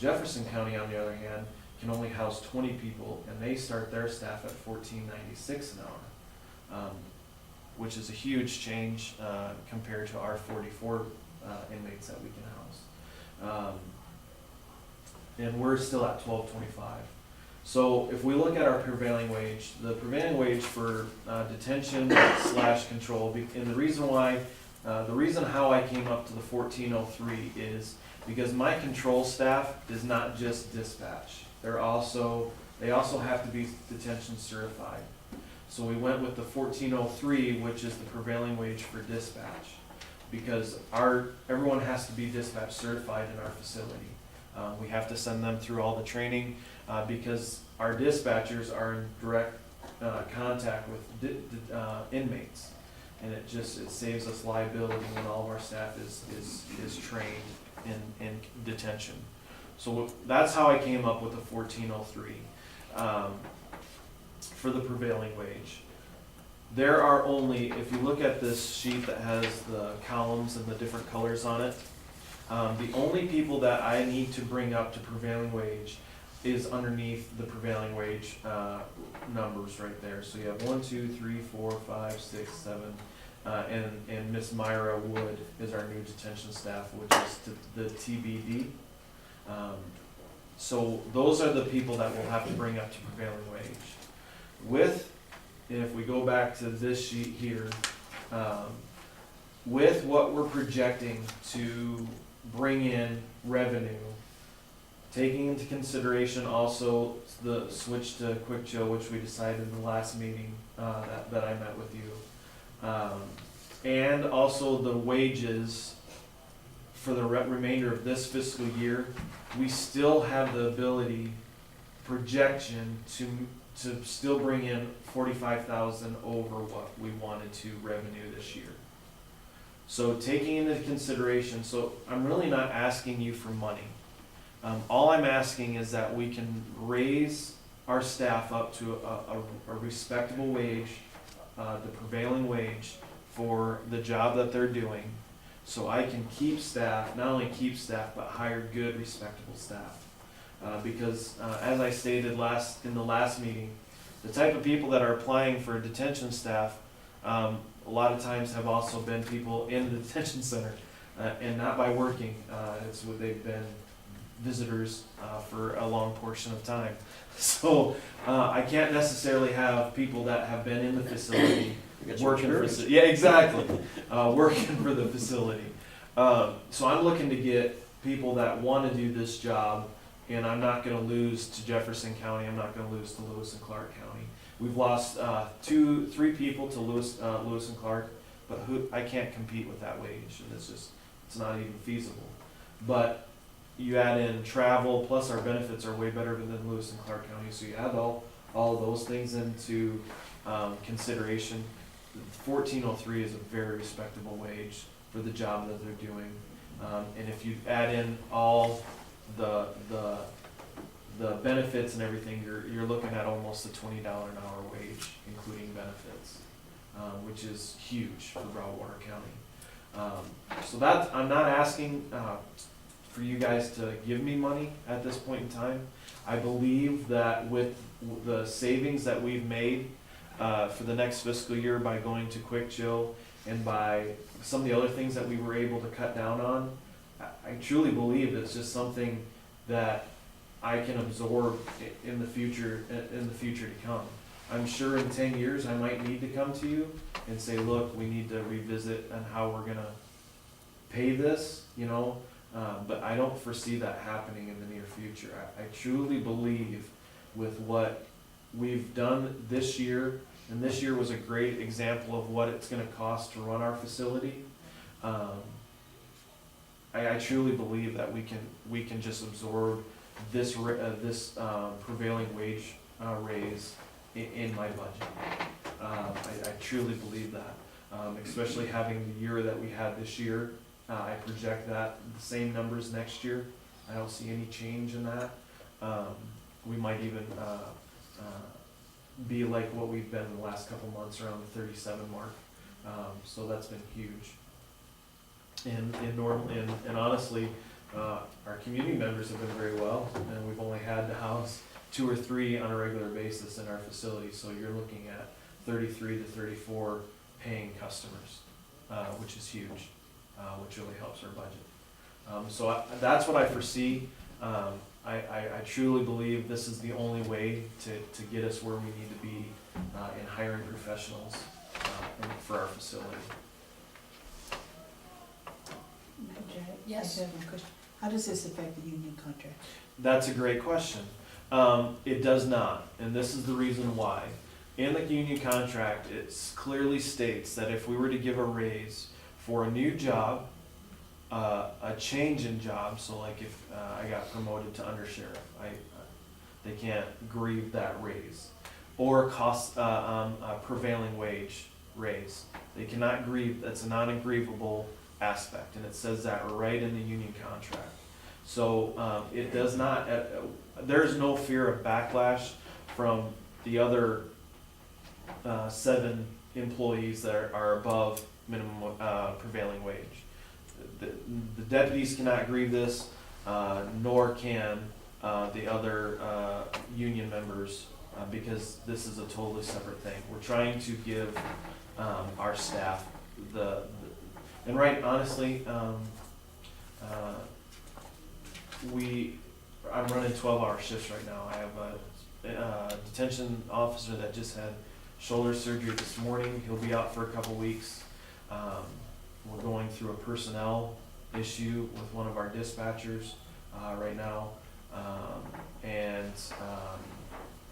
Jefferson County, on the other hand, can only house 20 people, and they start their staff at $14.96 an hour, which is a huge change compared to our 44 inmates that we can house. And we're still at $12.25. So if we look at our prevailing wage, the prevailing wage for detention / control, and the reason how I came up to the 1403 is because my control staff is not just dispatch. They also have to be detention certified. So we went with the 1403, which is the prevailing wage for dispatch, because everyone has to be dispatch certified in our facility. We have to send them through all the training because our dispatchers are in direct contact with inmates, and it saves us liability when all of our staff is trained in detention. So that's how I came up with the 1403 for the prevailing wage. There are only, if you look at this sheet that has the columns and the different colors on it, the only people that I need to bring up to prevailing wage is underneath the prevailing wage numbers right there. So you have 1, 2, 3, 4, 5, 6, 7, and Miss Myra Wood is our new detention staff, which is the TBD. So those are the people that we'll have to bring up to prevailing wage. If we go back to this sheet here, with what we're projecting to bring in revenue, taking into consideration also the switch to Quick Chill, which we decided in the last meeting that I met with you, and also the wages for the remainder of this fiscal year, we still have the ability, projection, to still bring in $45,000 over what we wanted to revenue this year. So taking into consideration, so I'm really not asking you for money. All I'm asking is that we can raise our staff up to a respectable wage, the prevailing wage for the job that they're doing, so I can keep staff, not only keep staff, but hire good, respectable staff. Because as I stated in the last meeting, the type of people that are applying for detention staff a lot of times have also been people in the detention center, and not by working. They've been visitors for a long portion of time. So I can't necessarily have people that have been in the facility working for working for the facility. So I'm looking to get people that want to do this job, and I'm not going to lose to Jefferson County. I'm not going to lose to Lewis and Clark County. We've lost 3 people to Lewis and Clark, but I can't compete with that wage, and it's not even feasible. But you add in travel, plus our benefits are way better than Lewis and Clark County, so you add all of those things into consideration. 1403 is a very respectable wage for the job that they're doing, and if you add in all the benefits and everything, you're looking at almost a $20 an hour wage, including benefits, which is huge for Broadwater County. So that I'm not asking for you guys to give me money at this point in time. I believe that with the savings that we've made for the next fiscal year by going to Quick Chill and by some of the other things that we were able to cut down on, I truly believe it's just something that I can absorb in the future to come. I'm sure in 10 years I might need to come to you and say, look, we need to revisit on how we're gonna pay this, but I don't foresee that happening in the near future. I truly believe with what we've done this year, and this year was a great example of what it's gonna cost to run our facility. I truly believe that we can just absorb this prevailing wage raise in my budget. I truly believe that, especially having the year that we had this year. I project that the same numbers next year. I don't see any change in that. We might even be like what we've been in the last couple months, around the 37 mark. So that's been huge. And honestly, Our community members have been very well, and we've only had to house 2 or 3 on a regular basis in our facility, so you're looking at 33 to 34 paying customers, which is huge, which really helps our budget. That's what I foresee. I truly believe this is the only way to get us where we need to be in hiring professionals for our facility. Madam Chair, Yes. I have one question. How does this affect the union contract? That's a great question. It does not, and this is the reason why. In the union contract, it clearly states that if we were to give a raise for a new job, a change in job, so like if I got promoted to undersheriff, they can't grieve that raise. Or a prevailing wage raise. They cannot grieve, that's a non-aggrievable aspect, and it says that right in the union contract. So it does not, there's no fear of backlash from the other 7 employees that are above minimum prevailing wage. The deputies cannot grieve this, nor can the other union members, because this is a totally separate thing. We're trying to give our staff and right, honestly, I'm running 12-hour shifts right now. I have a detention officer that just had shoulder surgery this morning. He'll be out for a couple weeks. We're going through a personnel issue with one of our dispatchers right now.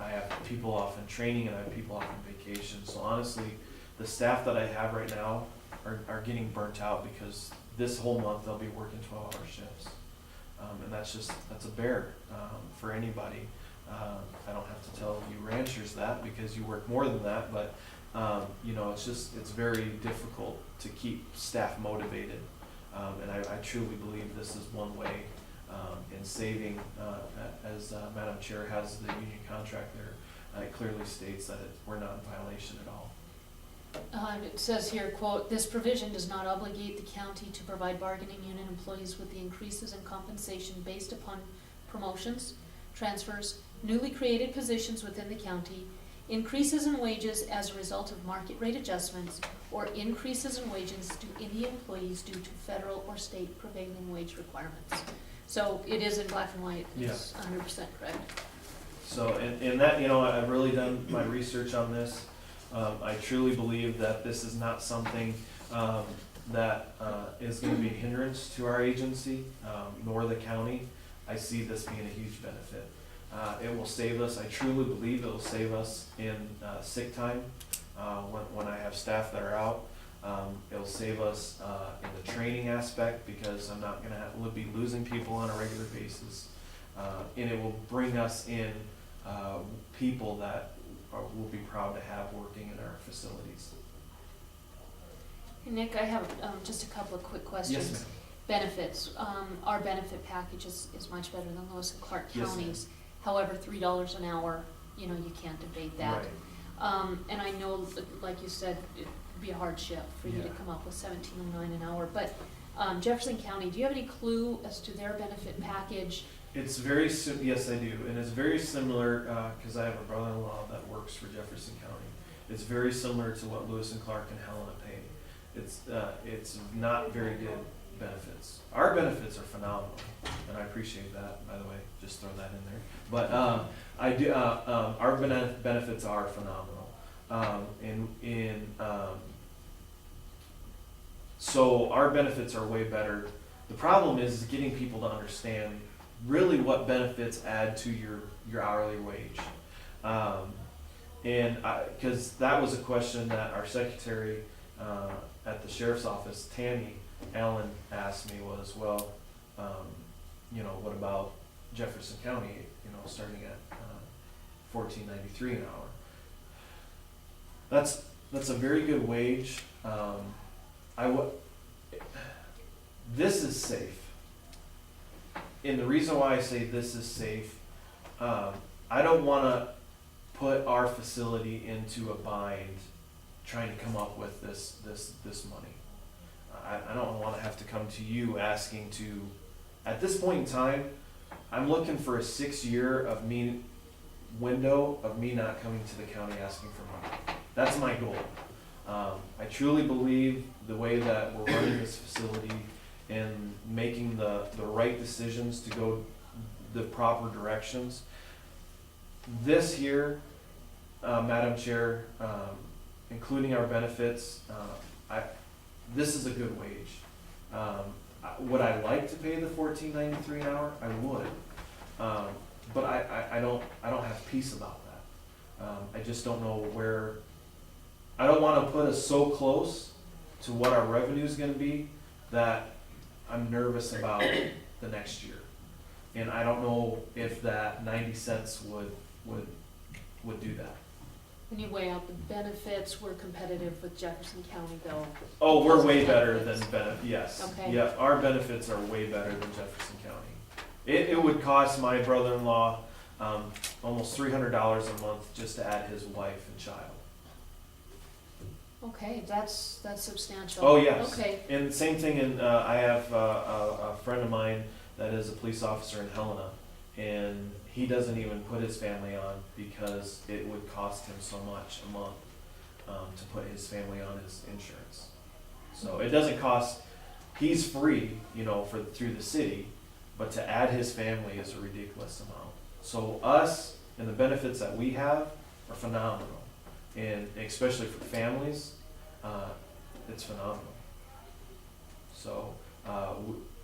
I have people off in training and I have people off on vacation. So honestly, the staff that I have right now are getting burnt out because this whole month they'll be working 12-hour shifts. And that's a bear for anybody. I don't have to tell you ranchers that because you work more than that, but it's very difficult to keep staff motivated. And I truly believe this is one way in saving, as Madam Chair has the union contract there, it clearly states that we're not in violation at all. It says here, quote, "This provision does not obligate the county to provide bargaining unit employees with the increases in compensation based upon promotions, transfers, newly created positions within the county, increases in wages as a result of market rate adjustments, or increases in wages to any employees due to federal or state prevailing wage requirements." So it is in black and white. It's 100% correct. So in that, I've really done my research on this. I truly believe that this is not something that is going to be a hindrance to our agency, nor the county. I see this being a huge benefit. It will save us, I truly believe it will save us in sick time when I have staff that are out. It'll save us in the training aspect because I'm not going to be losing people on a regular basis. And it will bring us in people that we'll be proud to have working in our facilities. Hey, Nick, I have just a couple of quick questions. Yes, ma'am. Benefits. Our benefit package is much better than Lewis and Clark Yes, counties. However, $3 an hour, you can't debate that. Right. And I know, like you said, it'd be a hardship for you to Yeah. come up with $17.09 an hour. But Jefferson County, do you have any clue as to their benefit package? It's yes, I do, and it's very similar because I have a brother-in-law that works for Jefferson County. It's very similar to what Lewis and Clark and Helena pay. It's not very good benefits. Our benefits are phenomenal, and I appreciate that. By the way, just throw that in there. But I do. Our benefits are phenomenal, so our benefits are way better. The problem is getting people to understand really what benefits add to your hourly wage. Because that was a question that our secretary at the sheriff's office, Tammy Allen, asked me was, well, what about Jefferson County, starting at $14.93 an hour? That's a very good wage. This is safe. And the reason why I say this is safe, I don't want to put our facility into a bind trying to come up with this money. I don't want to have to come to you asking to at this point in time, I'm looking for a 6-year of me, window of me not coming to the county asking for money. That's my goal. I truly believe the way that we're running this facility and making the right decisions to go the proper directions. This year, Madam Chair, including our benefits, this is a good wage. Would I like to pay the $14.93 an hour? I would. But I don't have peace about that. I just don't know where, I don't wanna put us so close to what our revenue is gonna be that I'm nervous about the next year. And I don't know if that 90 cents would do that. When you weigh out the benefits, we're competitive with Jefferson County though. Oh, we're Because of way better than benefits. yes. Okay. Yeah, our benefits are way better than Jefferson County. It would cost my brother-in-law almost $300 a month just to add his wife and child. Okay, that's substantial. Oh, yes. Okay, And same thing in, I have a friend of mine that is a police officer in Helena, and he doesn't even put his family on because it would cost him so much a month to put his family on his insurance. So it doesn't cost, he's free, through the city, but to add his family is a ridiculous amount. So us and the benefits that we have are phenomenal, and especially for families, it's phenomenal. So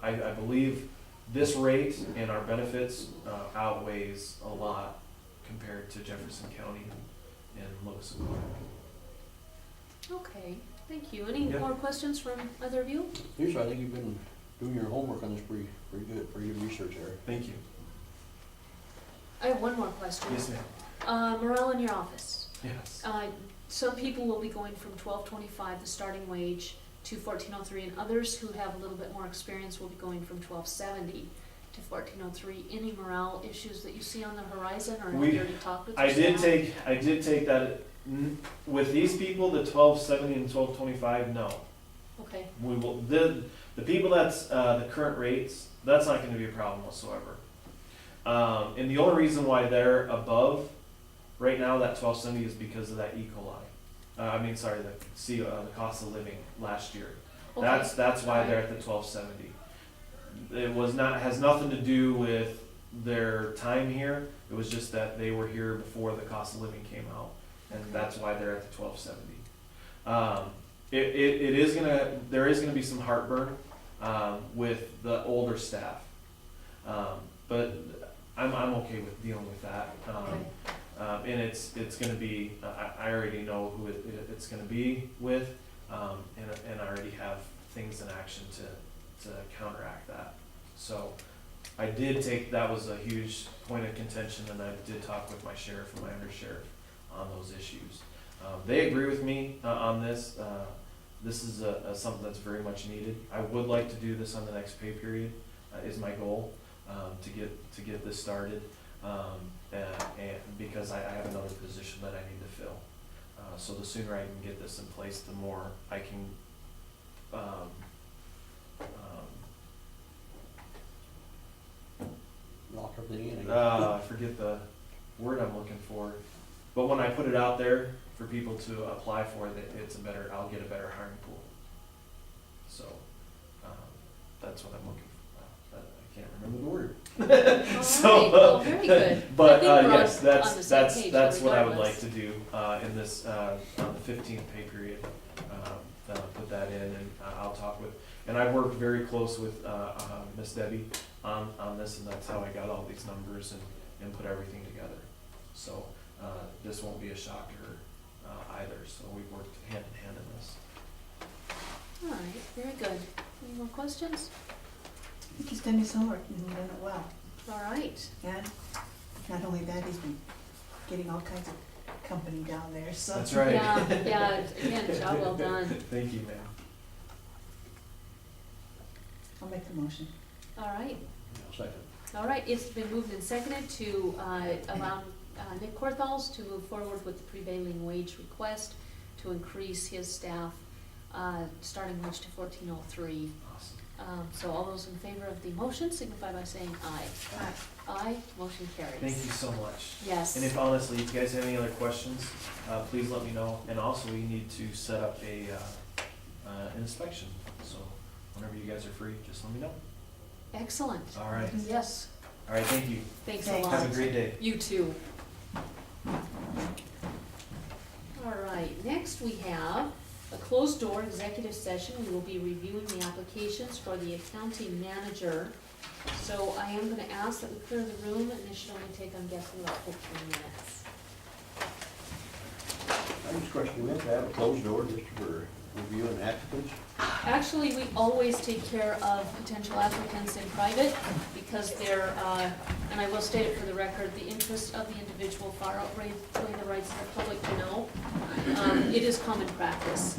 I believe this rate and our benefits outweighs a lot compared to Jefferson County and Lewis and Clark. okay, thank you. Any Yep. more questions from either of you? Usually, I think you've been doing your homework on this pretty good research there. Thank you. I have one more question. Yes, ma'am. Morale in your office. Yes. Some people will be going from $12.25, the starting wage, to $14.03, and others who have a little bit more experience will be going from $12.70 to $14.03. Any morale issues that you see on the horizon, or have you already talked with your I did staff? take that, with these people, the 1270 and 1225, no. Okay, We will, the people that's, the current rates, that's not gonna be a problem whatsoever. And the only reason why they're above right now, that 1270, is because of that E. coli. The cost of living last year. okay. That's why they're at the 1270. It has nothing to do with their time here, it was just that they were here before the cost of living came out, and Okay. that's why they're at the 1270. There is gonna be some heartburn, with the older staff. But I'm okay with dealing with that. Okay. And it's gonna be, I already know who it's gonna be with, and I already have things in action to counteract that. So I did take, that was a huge point of contention, and I did talk with my sheriff and my undersheriff on those issues. They agree with me on this. This is something that's very much needed. I would like to do this on the next pay period, is my goal, to get this started. And because I have another position that I need to fill. So the sooner I can get this in place, the more I can, Lock everything in. I forget the word I'm looking for. But when I put it out there for people to apply for, I'll get a better hiring pool. So, that's what I'm looking for. I can't remember the word. All So, right, well, very good. But I think we're yes, on the same that's page what I would regardless. like to do in this on the 15th pay period. Put that in, and I'll talk with. And I've worked very close with Miss Debbie on this, and that's how I got all these numbers and put everything together. So this won't be a shock to her either. So we've worked hand in hand in this. All right, very good. Any more questions? I think he's done his homework and done it well. All right. And not only that, he's been getting all kinds of company down there, so. That's right. Yeah, again, job well done. Thank you, ma'am. I'll make the motion. All right, Second. all right, it's been moved and seconded to allow Nick Corthals to move forward with the prevailing wage request to increase his staff starting wage to $14.03. Awesome. So all those in favor of the motion signify by saying aye. Aye. Aye, motion carries. Thank you so much. Yes. And if honestly, if you guys have any other questions, please let me know. And also, we need to set up a, an inspection. So whenever you guys are free, just let me know. Excellent. All right. Yes, All right, thank you. thanks a Thanks. lot. Have a great day. You too. All right, next we have a closed door executive session. We will be reviewing the applications for the accounting manager. So I am gonna ask that we clear the room, and this should only take, I'm guessing, about 15 minutes. I just question, do we have to have a closed door just for reviewing applicants? Actually, we always take care of potential applicants in private because they're, and I will state it for the record, the interests of the individual far outweigh the rights of the public to know. It is common practice.